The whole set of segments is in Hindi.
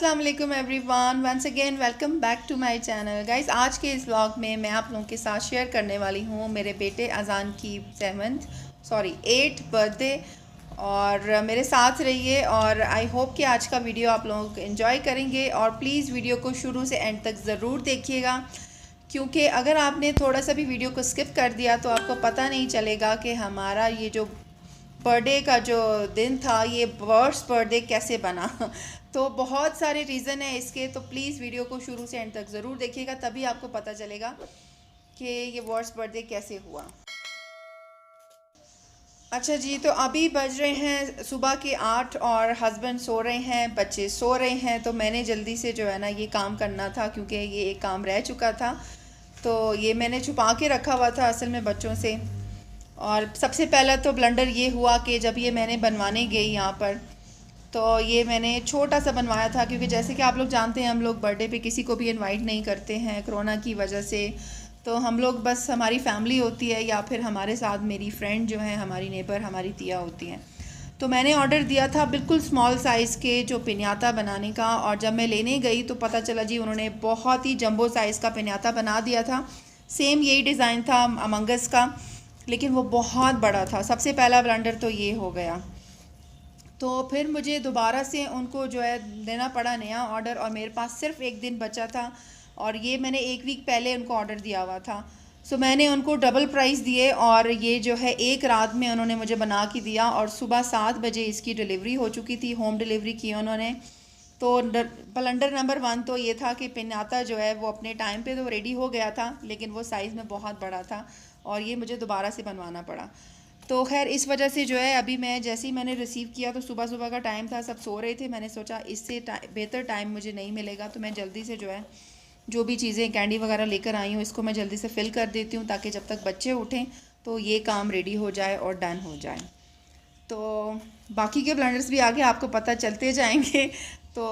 अस्सलाम वालेकुम everyone, once again welcome back to my channel. Guys, आज के इस व्लॉग में मैं आप लोगों के साथ शेयर करने वाली हूँ मेरे बेटे अजान की 8th बर्थडे। और मेरे साथ रहिए और आई होप कि आज का वीडियो आप लोग एंजॉय करेंगे। और प्लीज़ वीडियो को शुरू से एंड तक ज़रूर देखिएगा, क्योंकि अगर आपने थोड़ा सा भी वीडियो को स्किप कर दिया तो आपको पता नहीं चलेगा कि हमारा ये जो बर्थडे का जो दिन था ये वर्स्ट बर्थडे कैसे बना। तो बहुत सारे रीज़न है इसके, तो प्लीज़ वीडियो को शुरू से एंड तक ज़रूर देखिएगा, तभी आपको पता चलेगा कि ये वर्स्ट बर्थडे कैसे हुआ। अच्छा जी, तो अभी बज रहे हैं सुबह के 8 और हस्बैंड सो रहे हैं, बच्चे सो रहे हैं। तो मैंने जल्दी से जो है ना ये काम करना था, क्योंकि ये एक काम रह चुका था। तो ये मैंने छुपा के रखा हुआ था असल में बच्चों से। और सबसे पहला तो ब्लंडर ये हुआ कि जब ये मैंने बनवाने गई यहाँ पर, तो ये मैंने छोटा सा बनवाया था, क्योंकि जैसे कि आप लोग जानते हैं हम लोग बर्थडे पे किसी को भी इनवाइट नहीं करते हैं कोरोना की वजह से। तो हम लोग बस हमारी फैमिली होती है या फिर हमारे साथ मेरी फ्रेंड जो है, हमारी नेबर, हमारी तिया होती हैं। तो मैंने ऑर्डर दिया था बिल्कुल स्मॉल साइज़ के जो पिन्याता बनाने का, और जब मैं लेने गई तो पता चला जी उन्होंने बहुत ही जंबो साइज़ का पिन्याता बना दिया था। सेम यही डिज़ाइन था अमंगस का, लेकिन वो बहुत बड़ा था। सबसे पहला ब्लंडर तो ये हो गया। तो फिर मुझे दोबारा से उनको जो है देना पड़ा नया ऑर्डर, और मेरे पास सिर्फ एक दिन बचा था, और ये मैंने एक वीक पहले उनको ऑर्डर दिया हुआ था। सो मैंने उनको डबल प्राइस दिए, और ये जो है एक रात में उन्होंने मुझे बना के दिया, और सुबह 7 बजे इसकी डिलीवरी हो चुकी थी। होम डिलीवरी की उन्होंने। तो ब्लंडर नंबर 1 तो ये था कि पिन्नाता जो है वो अपने टाइम पे तो रेडी हो गया था, लेकिन वो साइज़ में बहुत बड़ा था और ये मुझे दोबारा से बनवाना पड़ा। तो खैर इस वजह से जो है अभी मैं जैसे ही मैंने रिसीव किया तो सुबह सुबह का टाइम था, सब सो रहे थे। मैंने सोचा इससे बेहतर टाइम मुझे नहीं मिलेगा, तो मैं जल्दी से जो है जो भी चीज़ें कैंडी वगैरह लेकर आई हूँ इसको मैं जल्दी से फिल कर देती हूँ, ताकि जब तक बच्चे उठें तो ये काम रेडी हो जाए और डन हो जाए। तो बाकी के ब्लेंडर्स भी आगे आपको पता चलते जाएंगे। तो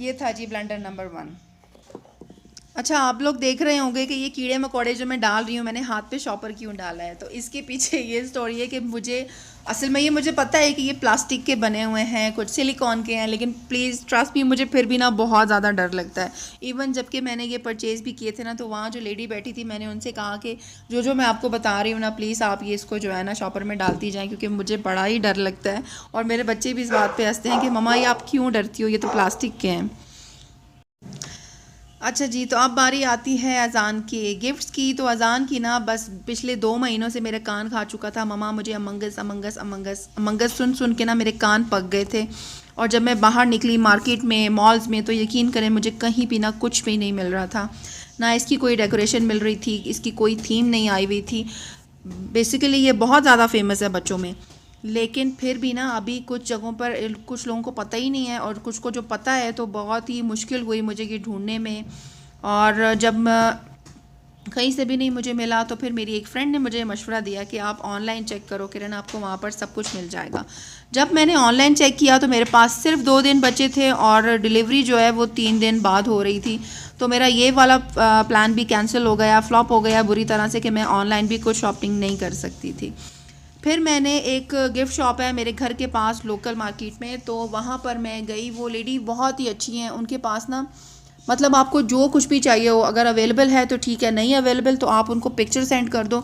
ये था जी ब्लेंडर नंबर 1। अच्छा, आप लोग देख रहे होंगे कि ये कीड़े मकोड़े जो मैं डाल रही हूँ, मैंने हाथ पे शॉपर क्यों डाला है। तो इसके पीछे ये स्टोरी है कि मुझे पता है कि ये प्लास्टिक के बने हुए हैं, कुछ सिलिकॉन के हैं, लेकिन प्लीज़ ट्रस्ट मी, मुझे फिर भी ना बहुत ज़्यादा डर लगता है। इवन जबकि मैंने ये परचेज़ भी किए थे ना, तो वहाँ जो लेडी बैठी थी, मैंने उनसे कहा कि जो मैं आपको बता रही हूँ ना, प्लीज़ आप ये इसको जो है ना शॉपर में डालती जाएँ, क्योंकि मुझे बड़ा ही डर लगता है। और मेरे बच्चे भी इस बात पर हंसते हैं कि मम्मा ये आप क्यों डरती हो, ये तो प्लास्टिक के हैं। अच्छा जी, तो अब बारी आती है अज़ान के गिफ्ट्स की। तो अज़ान की ना बस पिछले 2 महीनों से मेरे कान खा चुका था, ममा मुझे अमंगस अमंगस अमंगस अमंगस सुन सुन के ना मेरे कान पक गए थे। और जब मैं बाहर निकली मार्केट में, मॉल्स में, तो यकीन करें मुझे कहीं भी ना कुछ भी नहीं मिल रहा था। ना इसकी कोई डेकोरेशन मिल रही थी, इसकी कोई थीम नहीं आई हुई थी। बेसिकली ये बहुत ज़्यादा फेमस है बच्चों में, लेकिन फिर भी ना अभी कुछ जगहों पर कुछ लोगों को पता ही नहीं है, और कुछ को जो पता है तो बहुत ही मुश्किल हुई मुझे ये ढूंढने में। और जब कहीं से भी नहीं मुझे मिला, तो फिर मेरी एक फ्रेंड ने मुझे मशवरा दिया कि आप ऑनलाइन चेक करो किरण, आपको वहाँ पर सब कुछ मिल जाएगा। जब मैंने ऑनलाइन चेक किया तो मेरे पास सिर्फ 2 दिन बचे थे, और डिलीवरी जो है वो 3 दिन बाद हो रही थी। तो मेरा ये वाला प्लान भी कैंसिल हो गया, फ्लॉप हो गया बुरी तरह से, कि मैं ऑनलाइन भी कुछ शॉपिंग नहीं कर सकती थी। फिर मैंने एक गिफ्ट शॉप है मेरे घर के पास लोकल मार्केट में, तो वहाँ पर मैं गई। वो लेडी बहुत ही अच्छी हैं, उनके पास ना मतलब आपको जो कुछ भी चाहिए हो, अगर अवेलेबल है तो ठीक है, नहीं अवेलेबल तो आप उनको पिक्चर सेंड कर दो,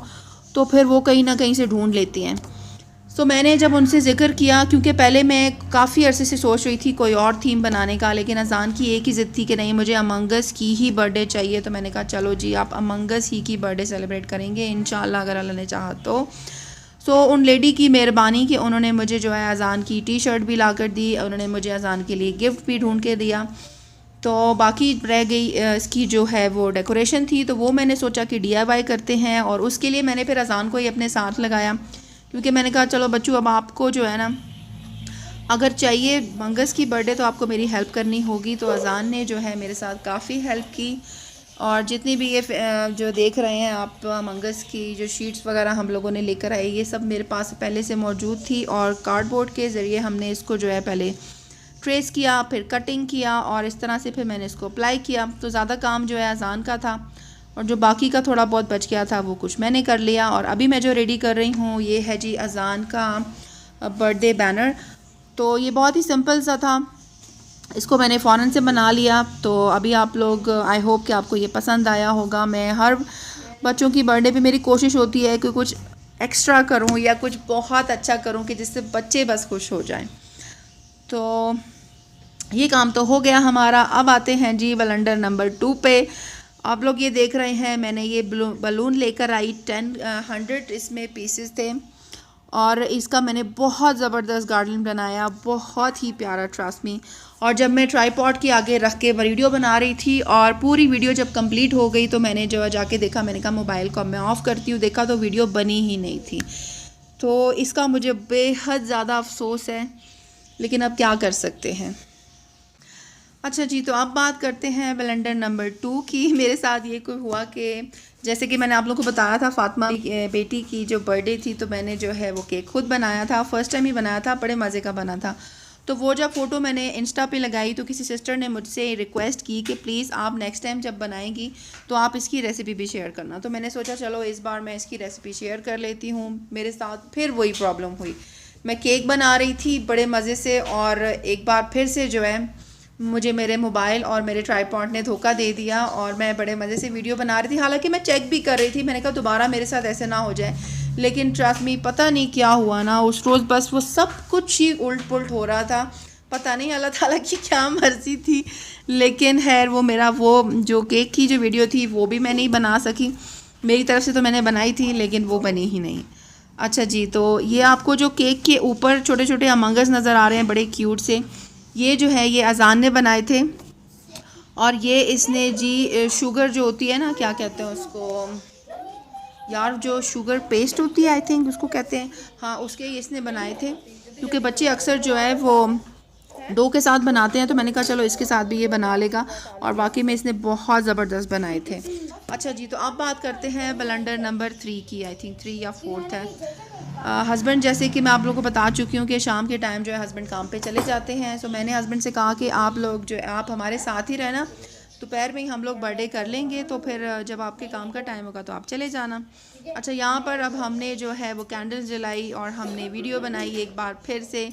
तो फिर वो कहीं ना कहीं से ढूंढ लेती हैं। सो मैंने जब उनसे ज़िक्र किया, क्योंकि पहले मैं काफ़ी अरसे से सोच रही थी कोई और थीम बनाने का, लेकिन अज़ान की एक ही ज़िद थी कि नहीं मुझे अमंगस की ही बर्थडे चाहिए। तो मैंने कहा चलो जी आप अमंगस ही की बर्थडे सेलिब्रेट करेंगे इंशाल्लाह, अगर अल्लाह ने चाहा तो। सो उन लेडी की मेहरबानी कि उन्होंने मुझे जो है अज़ान की टी शर्ट भी ला कर दी, उन्होंने मुझे अज़ान के लिए गिफ्ट भी ढूंढ के दिया। तो बाकी रह गई इसकी जो है वो डेकोरेशन थी, तो वो मैंने सोचा कि DIY करते हैं, और उसके लिए मैंने फिर अज़ान को ही अपने साथ लगाया, क्योंकि मैंने कहा चलो बच्चों अब आपको जो है ना अगर चाहिए मंगस की बर्थडे तो आपको मेरी हेल्प करनी होगी। तो अज़ान ने जो है मेरे साथ काफ़ी हेल्प की, और जितनी भी ये जो देख रहे हैं आप मंगस की जो शीट्स वगैरह हम लोगों ने लेकर आए, ये सब मेरे पास पहले से मौजूद थी, और कार्डबोर्ड के ज़रिए हमने इसको जो है पहले ट्रेस किया, फिर कटिंग किया, और इस तरह से फिर मैंने इसको अप्लाई किया। तो ज़्यादा काम जो है अज़ान का था, और जो बाकी का थोड़ा बहुत बच गया था वो कुछ मैंने कर लिया। और अभी मैं जो रेडी कर रही हूँ ये है जी अज़ान का बर्थडे बैनर। तो ये बहुत ही सिंपल सा था, इसको मैंने फ़ौरन से बना लिया। तो अभी आप लोग, आई होप कि आपको ये पसंद आया होगा। मैं हर बच्चों की बर्थडे पे मेरी कोशिश होती है कि कुछ एक्स्ट्रा करूं या कुछ बहुत अच्छा करूं कि जिससे बच्चे बस खुश हो जाएं। तो ये काम तो हो गया हमारा। अब आते हैं जी ब्लेंडर नंबर 2 पे। आप लोग ये देख रहे हैं, मैंने ये बलून लेकर आई 100 इसमें पीसेस थे और इसका मैंने बहुत ज़बरदस्त गार्डन बनाया, बहुत ही प्यारा, ट्रस्ट मी। और जब मैं ट्राईपॉड के आगे रख के वीडियो बना रही थी और पूरी वीडियो जब कंप्लीट हो गई तो मैंने जो जाके देखा, मैंने कहा मोबाइल को मैं ऑफ़ करती हूँ, देखा तो वीडियो बनी ही नहीं थी। तो इसका मुझे बेहद ज़्यादा अफसोस है, लेकिन अब क्या कर सकते हैं। अच्छा जी, तो अब बात करते हैं ब्लेंडर नंबर 2 की। मेरे साथ ये कोई हुआ कि जैसे कि मैंने आप लोगों को बताया था, फातिमा बेटी की जो बर्थडे थी तो मैंने जो है वो केक खुद बनाया था, फ़र्स्ट टाइम ही बनाया था, बड़े मज़े का बना था। तो वो जब फ़ोटो मैंने इंस्टा पे लगाई तो किसी सिस्टर ने मुझसे रिक्वेस्ट की कि प्लीज़ आप नेक्स्ट टाइम जब बनाएंगी तो आप इसकी रेसिपी भी शेयर करना। तो मैंने सोचा चलो इस बार मैं इसकी रेसिपी शेयर कर लेती हूँ। मेरे साथ फिर वही प्रॉब्लम हुई, मैं केक बना रही थी बड़े मज़े से और एक बार फिर से जो है मुझे मेरे मोबाइल और मेरे ट्राईपॉड ने धोखा दे दिया और मैं बड़े मज़े से वीडियो बना रही थी। हालांकि मैं चेक भी कर रही थी, मैंने कहा दोबारा मेरे साथ ऐसे ना हो जाए, लेकिन ट्रस्ट मी पता नहीं क्या हुआ ना, उस रोज़ बस वो सब कुछ ही उल्ट पुल्ट हो रहा था। पता नहीं अल्लाह ताला की क्या मर्ज़ी थी। लेकिन खैर वो मेरा वो जो केक की जो वीडियो थी वो भी मैं नहीं बना सकी। मेरी तरफ से तो मैंने बनाई थी लेकिन वो बनी ही नहीं। अच्छा जी, तो ये आपको जो केक के ऊपर छोटे छोटे अमंगस नज़र आ रहे हैं बड़े क्यूट से, ये जो है ये अजान ने बनाए थे। और ये इसने जी शुगर जो होती है ना, क्या कहते हैं उसको यार, जो शुगर पेस्ट होती है आई थिंक उसको कहते हैं, हाँ उसके इसने बनाए थे। क्योंकि बच्चे अक्सर जो है वो डो के साथ बनाते हैं तो मैंने कहा चलो इसके साथ भी ये बना लेगा, और वाकई में इसने बहुत ज़बरदस्त बनाए थे। अच्छा जी, तो अब बात करते हैं ब्लेंडर नंबर 3 की, आई थिंक 3 या 4 है। हस्बैंड, जैसे कि मैं आप लोगों को बता चुकी हूँ कि शाम के टाइम जो है हस्बैंड काम पे चले जाते हैं। सो मैंने हस्बैंड से कहा कि आप लोग जो है आप हमारे साथ ही रहना, दोपहर में ही हम लोग बर्थडे कर लेंगे, तो फिर जब आपके काम का टाइम होगा तो आप चले जाना। अच्छा, यहाँ पर अब हमने जो है वो कैंडल्स जलाई और हमने वीडियो बनाई एक बार फिर से,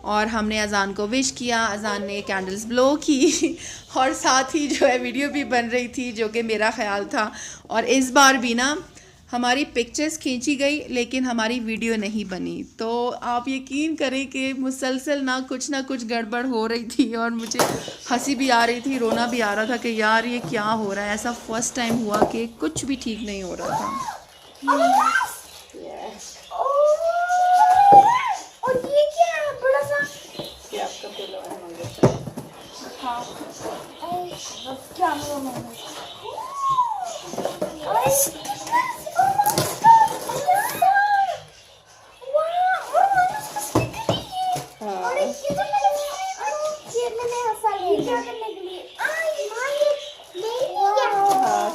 और हमने अजान को विश किया, अजान ने कैंडल्स ब्लो की और साथ ही जो है वीडियो भी बन रही थी जो कि मेरा ख्याल था। और इस बार भी ना हमारी पिक्चर्स खींची गई लेकिन हमारी वीडियो नहीं बनी। तो आप यकीन करें कि मुसलसल ना कुछ गड़बड़ हो रही थी और मुझे हंसी भी आ रही थी, रोना भी आ रहा था कि यार ये क्या हो रहा है। ऐसा फर्स्ट टाइम हुआ कि कुछ भी ठीक नहीं हो रहा था। और ये क्या है, बड़ा सा ये आपका पिलो है मंगेतर। हाँ, अब क्या हुआ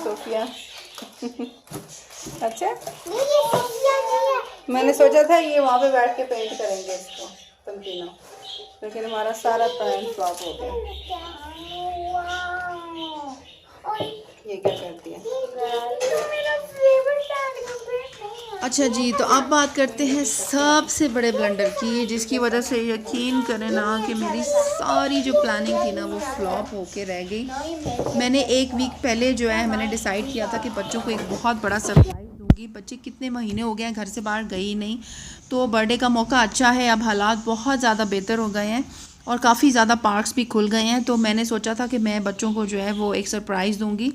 सोफिया अच्छा, मैंने सोचा था ये वहाँ पे बैठ के पेंट करेंगे इसको तमकीना, लेकिन हमारा सारा प्लान फ्लॉप हो गया। ये क्या करती है? अच्छा जी, तो अब बात करते हैं सबसे बड़े ब्लंडर की, जिसकी वजह से यकीन करें ना कि मेरी सारी जो प्लानिंग थी ना वो फ्लॉप होके रह गई। मैंने एक वीक पहले जो है मैंने डिसाइड किया था कि बच्चों को एक बहुत बड़ा सरप्राइज़ दूंगी। बच्चे कितने महीने हो गए हैं घर से बाहर गए ही नहीं, तो बर्थडे का मौका अच्छा है, अब हालात बहुत ज़्यादा बेहतर हो गए हैं और काफ़ी ज़्यादा पार्क्स भी खुल गए हैं। तो मैंने सोचा था कि मैं बच्चों को जो है वो एक सरप्राइज़ दूंगी।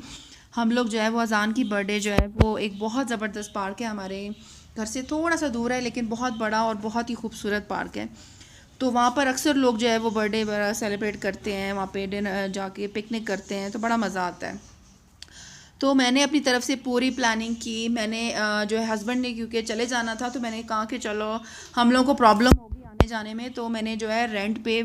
हम लोग जो है वो अजान की बर्थडे जो है वो एक बहुत ज़बरदस्त पार्क है, हमारे घर से थोड़ा सा दूर है लेकिन बहुत बड़ा और बहुत ही खूबसूरत पार्क है। तो वहाँ पर अक्सर लोग जो है वो बर्थडे सेलिब्रेट करते हैं, वहाँ पे डिनर जाके पिकनिक करते हैं, तो बड़ा मज़ा आता है। तो मैंने अपनी तरफ से पूरी प्लानिंग की। मैंने जो है हस्बैंड ने क्योंकि चले जाना था तो मैंने कहा कि चलो हम लोगों को प्रॉब्लम होगी आने जाने में, तो मैंने जो है रेंट पे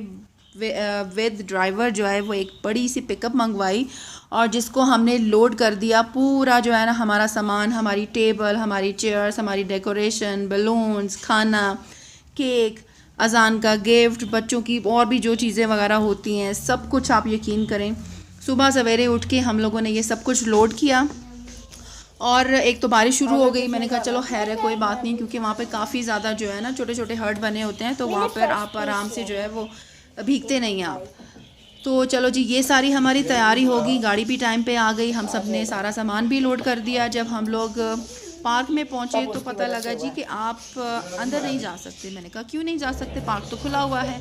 विद ड्राइवर जो है वो एक बड़ी सी पिकअप मंगवाई और जिसको हमने लोड कर दिया पूरा जो है ना हमारा सामान, हमारी टेबल, हमारी चेयर्स, हमारी डेकोरेशन, बलून्स, खाना, केक, अजान का गिफ्ट, बच्चों की और भी जो चीज़ें वगैरह होती हैं, सब कुछ आप यकीन करें सुबह सवेरे उठ के हम लोगों ने ये सब कुछ लोड किया। और एक तो बारिश शुरू हो गई, मैंने कहा चलो खैर है कोई बात नहीं, क्योंकि वहाँ पे काफ़ी ज़्यादा जो है ना छोटे छोटे हर्ट बने होते हैं, तो वहाँ पर आप आराम से जो है वो भीगते नहीं हैं आप। तो चलो जी, ये सारी हमारी तैयारी होगी, गाड़ी भी टाइम पे आ गई, हम सब ने सारा सामान भी लोड कर दिया। जब हम लोग पार्क में पहुंचे तो पता लगा जी कि आप अंदर नहीं जा सकते। मैंने कहा क्यों नहीं जा सकते, पार्क तो खुला हुआ है।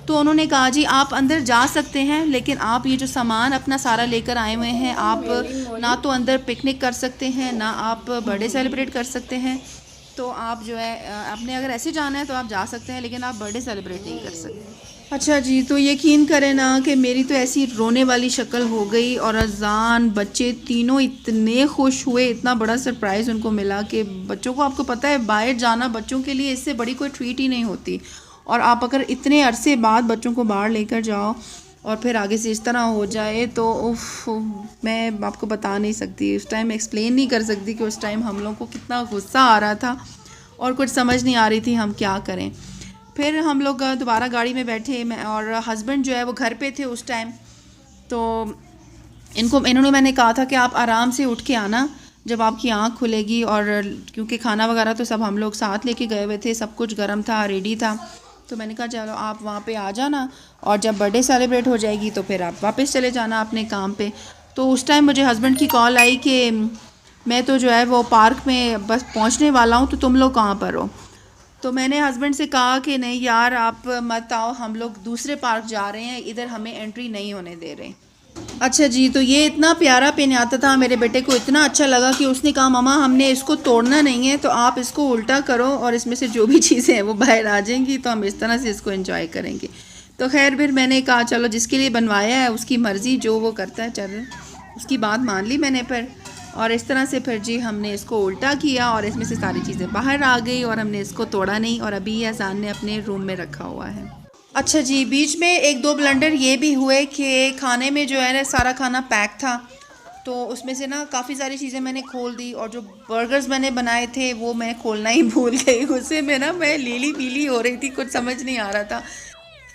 तो उन्होंने कहा जी आप अंदर जा सकते हैं, लेकिन आप ये जो सामान अपना सारा लेकर आए हुए हैं, आप ना तो अंदर पिकनिक कर सकते हैं, ना आप बर्थडे सेलिब्रेट कर सकते हैं। तो आप जो है आपने अगर ऐसे जाना है तो आप जा सकते हैं, लेकिन आप बर्थडे सेलिब्रेट नहीं कर सकते। अच्छा जी, तो यकीन करें ना कि मेरी तो ऐसी रोने वाली शक्ल हो गई, और अजान बच्चे तीनों इतने खुश हुए, इतना बड़ा सरप्राइज़ उनको मिला कि बच्चों को, आपको पता है बाहर जाना बच्चों के लिए इससे बड़ी कोई ट्रीट ही नहीं होती। और आप अगर इतने अरसे बाद बच्चों को बाहर लेकर जाओ और फिर आगे से इस तरह हो जाए तो उफ, मैं आपको बता नहीं सकती, उस टाइम एक्सप्लेन नहीं कर सकती कि उस टाइम हम लोग को कितना गुस्सा आ रहा था और कुछ समझ नहीं आ रही थी हम क्या करें। फिर हम लोग दोबारा गाड़ी में बैठे, मैं और हस्बैंड जो है वो घर पे थे उस टाइम। तो इन्होंने मैंने कहा था कि आप आराम से उठ के आना जब आपकी आँख खुलेगी, और क्योंकि खाना वगैरह तो सब हम लोग साथ लेके गए हुए थे, सब कुछ गर्म था, रेडी था। तो मैंने कहा चलो आप वहाँ पे आ जाना, और जब बर्थडे सेलिब्रेट हो जाएगी तो फिर आप वापस चले जाना अपने काम पे। तो उस टाइम मुझे हस्बैंड की कॉल आई कि मैं तो जो है वो पार्क में बस पहुँचने वाला हूँ, तो तुम लोग कहाँ पर हो। तो मैंने हस्बैंड से कहा कि नहीं यार आप मत आओ, हम लोग दूसरे पार्क जा रहे हैं, इधर हमें एंट्री नहीं होने दे रहे। अच्छा जी, तो ये इतना प्यारा पिन्याता था, मेरे बेटे को इतना अच्छा लगा कि उसने कहा मम्मा हमने इसको तोड़ना नहीं है, तो आप इसको उल्टा करो और इसमें से जो भी चीज़ें हैं वो बाहर आ जाएंगी, तो हम इस तरह से इसको एंजॉय करेंगे। तो खैर फिर मैंने कहा चलो जिसके लिए बनवाया है उसकी मर्ज़ी, जो वो करता है चल, उसकी बात मान ली मैंने। फिर और इस तरह से फिर जी हमने इसको उल्टा किया और इसमें से सारी चीज़ें बाहर आ गई, और हमने इसको तोड़ा नहीं, और अभी ये अहसान ने अपने रूम में रखा हुआ है। अच्छा जी, बीच में एक दो ब्लंडर ये भी हुए कि खाने में जो है ना सारा खाना पैक था, तो उसमें से ना काफ़ी सारी चीज़ें मैंने खोल दी, और जो बर्गर्स मैंने बनाए थे वो मैं खोलना ही भूल गई। उससे मैं लीली पीली हो रही थी, कुछ समझ नहीं आ रहा था।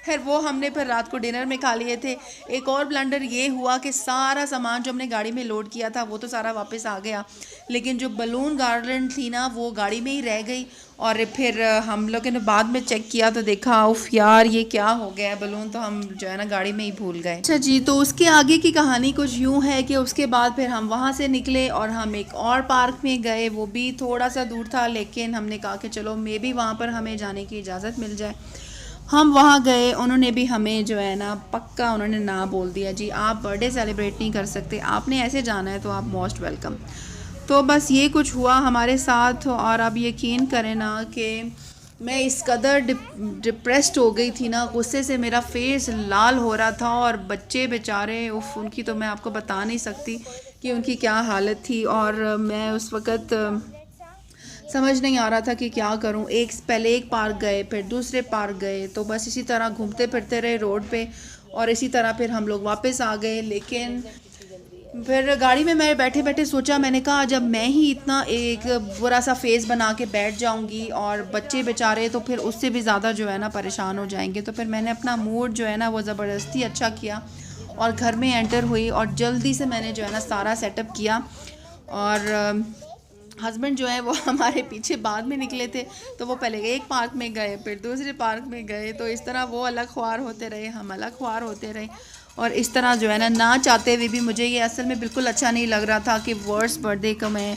खैर वो हमने फिर रात को डिनर में खा लिए थे। एक और ब्लंडर ये हुआ कि सारा सामान जो हमने गाड़ी में लोड किया था वो तो सारा वापस आ गया, लेकिन जो बलून गार्लैंड थी ना वो गाड़ी में ही रह गई। और फिर हम लोगों ने बाद में चेक किया तो देखा उफ यार ये क्या हो गया है, बलून तो हम जो है ना गाड़ी में ही भूल गए। अच्छा जी, तो उसके आगे की कहानी कुछ यूँ है कि उसके बाद फिर हम वहाँ से निकले और हम एक और पार्क में गए, वो भी थोड़ा सा दूर था, लेकिन हमने कहा कि चलो मे बी वहाँ पर हमें जाने की इजाज़त मिल जाए। हम वहाँ गए, उन्होंने भी हमें जो है ना पक्का उन्होंने ना बोल दिया जी आप बर्थडे सेलिब्रेट नहीं कर सकते, आपने ऐसे जाना है तो आप मोस्ट वेलकम। तो बस ये कुछ हुआ हमारे साथ, और अब यकीन करें ना कि मैं इस कदर डिप्रेस्ड हो गई थी ना, गुस्से से मेरा फेस लाल हो रहा था, और बच्चे बेचारे उफ, उनकी तो मैं आपको बता नहीं सकती कि उनकी क्या हालत थी। और मैं उस वक़्त समझ नहीं आ रहा था कि क्या करूं। पहले एक पार्क गए, फिर दूसरे पार्क गए, तो बस इसी तरह घूमते फिरते रहे रोड पे, और इसी तरह फिर हम लोग वापस आ गए। लेकिन फिर गाड़ी में मैं बैठे बैठे सोचा, मैंने कहा जब मैं ही इतना एक बुरा सा फेस बना के बैठ जाऊंगी और बच्चे बेचारे तो फिर उससे भी ज़्यादा जो है ना परेशान हो जाएंगे। तो फिर मैंने अपना मूड जो है ना वो ज़बरदस्ती अच्छा किया और घर में एंटर हुई, और जल्दी से मैंने जो है ना सारा सेटअप किया। और हस्बैंड जो है वो हमारे पीछे बाद में निकले थे, तो वो पहले एक पार्क में गए, फिर दूसरे पार्क में गए, तो इस तरह वो अलग ख्वार होते रहे, हम अलग ख्वार होते रहे। और इस तरह जो है ना चाहते हुए भी मुझे ये असल में बिल्कुल अच्छा नहीं लग रहा था कि वर्स्ट बर्थडे का मैं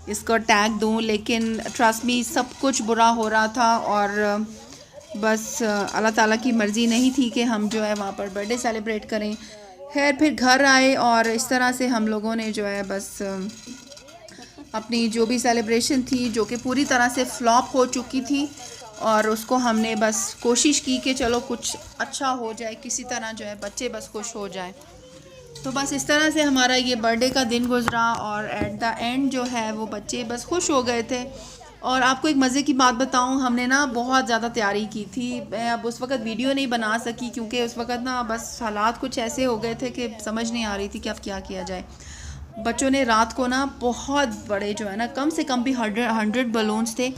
इसको टैग दूं, लेकिन ट्रस्ट मी सब कुछ बुरा हो रहा था, और बस अल्लाह ताला की मर्ज़ी नहीं थी कि हम जो है वहाँ पर बर्थडे सेलिब्रेट करें। खैर फिर घर आए, और इस तरह से हम लोगों ने जो है बस अपनी जो भी सेलिब्रेशन थी जो कि पूरी तरह से फ्लॉप हो चुकी थी, और उसको हमने बस कोशिश की कि चलो कुछ अच्छा हो जाए, किसी तरह जो है बच्चे बस खुश हो जाए। तो बस इस तरह से हमारा ये बर्थडे का दिन गुजरा, और एट द एंड जो है वो बच्चे बस खुश हो गए थे। और आपको एक मज़े की बात बताऊं, हमने ना बहुत ज़्यादा तैयारी की थी। मैं अब उस वक़्त वीडियो नहीं बना सकी क्योंकि उस वक़्त ना बस हालात कुछ ऐसे हो गए थे कि समझ नहीं आ रही थी कि अब क्या किया जाए। बच्चों ने रात को ना बहुत बड़े जो है ना कम से कम भी 100 बलून्स थे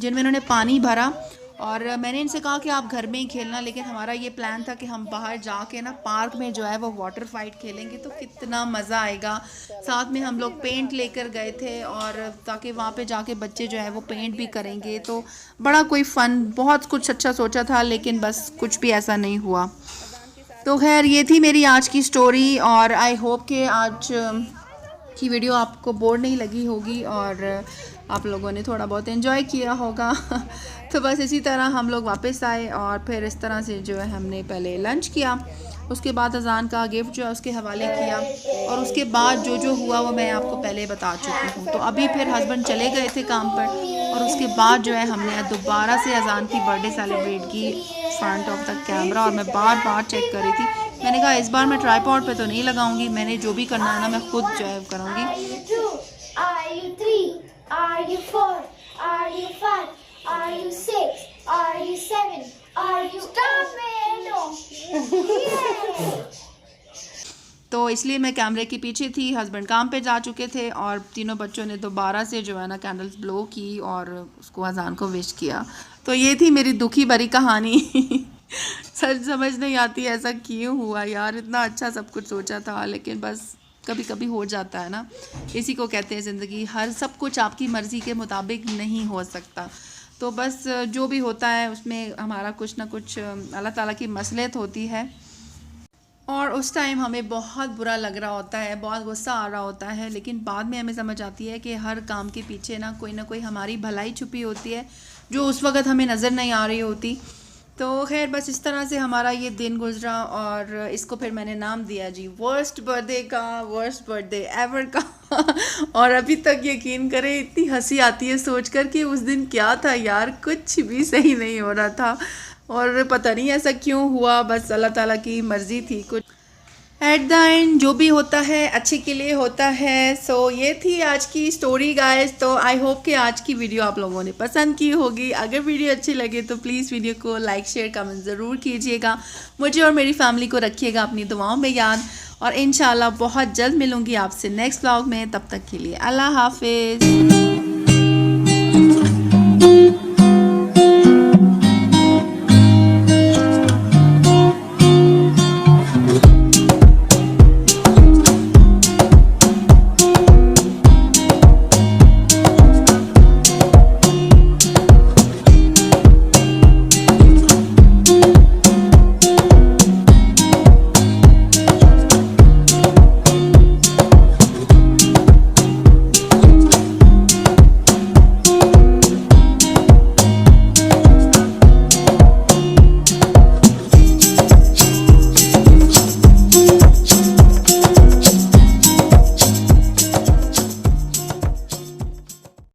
जिनमें उन्होंने पानी भरा, और मैंने इनसे कहा कि आप घर में ही खेलना, लेकिन हमारा ये प्लान था कि हम बाहर जाके ना पार्क में जो है वो वाटर फाइट खेलेंगे, तो कितना मज़ा आएगा। साथ में हम लोग पेंट लेकर गए थे, और ताकि वहाँ पे जाके बच्चे जो है वो पेंट भी करेंगे, तो बड़ा कोई फ़न बहुत कुछ अच्छा सोचा था, लेकिन बस कुछ भी ऐसा नहीं हुआ। तो खैर ये थी मेरी आज की स्टोरी और आई होप कि आज की वीडियो आपको बोर नहीं लगी होगी और आप लोगों ने थोड़ा बहुत एंजॉय किया होगा। तो बस इसी तरह हम लोग वापस आए और फिर इस तरह से जो है हमने पहले लंच किया, उसके बाद अजान का गिफ्ट जो है उसके हवाले किया और उसके बाद जो जो हुआ वो मैं आपको पहले बता चुकी हूँ। तो अभी फिर हस्बैंड चले गए थे काम पर और उसके बाद जो है हमने दोबारा से अजान की बर्थडे सेलिब्रेट की फ्रंट ऑफ द कैमरा और मैं बार बार चेक कर रही थी। मैंने कहा इस बार मैं ट्राईपॉड पे तो नहीं लगाऊंगी, मैंने जो भी करना है ना मैं खुद जो है करूँगी। Are you 3? Are you 4? Are you 5? Are you 6? Are you 7? Are you... Stop it! No! तो इसलिए मैं कैमरे के पीछे थी, हस्बैंड काम पे जा चुके थे और तीनों बच्चों ने दोबारा से जो है ना कैंडल्स ब्लो की और उसको अजान को विश किया। तो ये थी मेरी दुखी भरी कहानी। सच समझ नहीं आती ऐसा क्यों हुआ यार, इतना अच्छा सब कुछ सोचा था लेकिन बस कभी कभी हो जाता है ना, इसी को कहते हैं ज़िंदगी। हर सब कुछ आपकी मर्ज़ी के मुताबिक नहीं हो सकता, तो बस जो भी होता है उसमें हमारा कुछ ना कुछ अल्लाह ताला की मसलियत होती है और उस टाइम हमें बहुत बुरा लग रहा होता है, बहुत गुस्सा आ रहा होता है, लेकिन बाद में हमें समझ आती है कि हर काम के पीछे ना कोई हमारी भलाई छुपी होती है जो उस वक़्त हमें नज़र नहीं आ रही होती। तो खैर बस इस तरह से हमारा ये दिन गुजरा और इसको फिर मैंने नाम दिया जी वर्स्ट बर्थडे एवर का। और अभी तक यकीन करें इतनी हंसी आती है सोचकर कि उस दिन क्या था यार, कुछ भी सही नहीं हो रहा था और पता नहीं ऐसा क्यों हुआ, बस अल्लाह ताला की मर्ज़ी थी। कुछ एट द एंड जो भी होता है अच्छे के लिए होता है। सो ये थी आज की स्टोरी गाइस। तो आई होप कि आज की वीडियो आप लोगों ने पसंद की होगी। अगर वीडियो अच्छी लगे तो प्लीज़ वीडियो को लाइक शेयर कमेंट ज़रूर कीजिएगा। मुझे और मेरी फैमिली को रखिएगा अपनी दुआओं में याद और इंशाल्लाह बहुत जल्द मिलूँगी आपसे नेक्स्ट व्लॉग में। तब तक के लिए अल्लाह हाफिज़।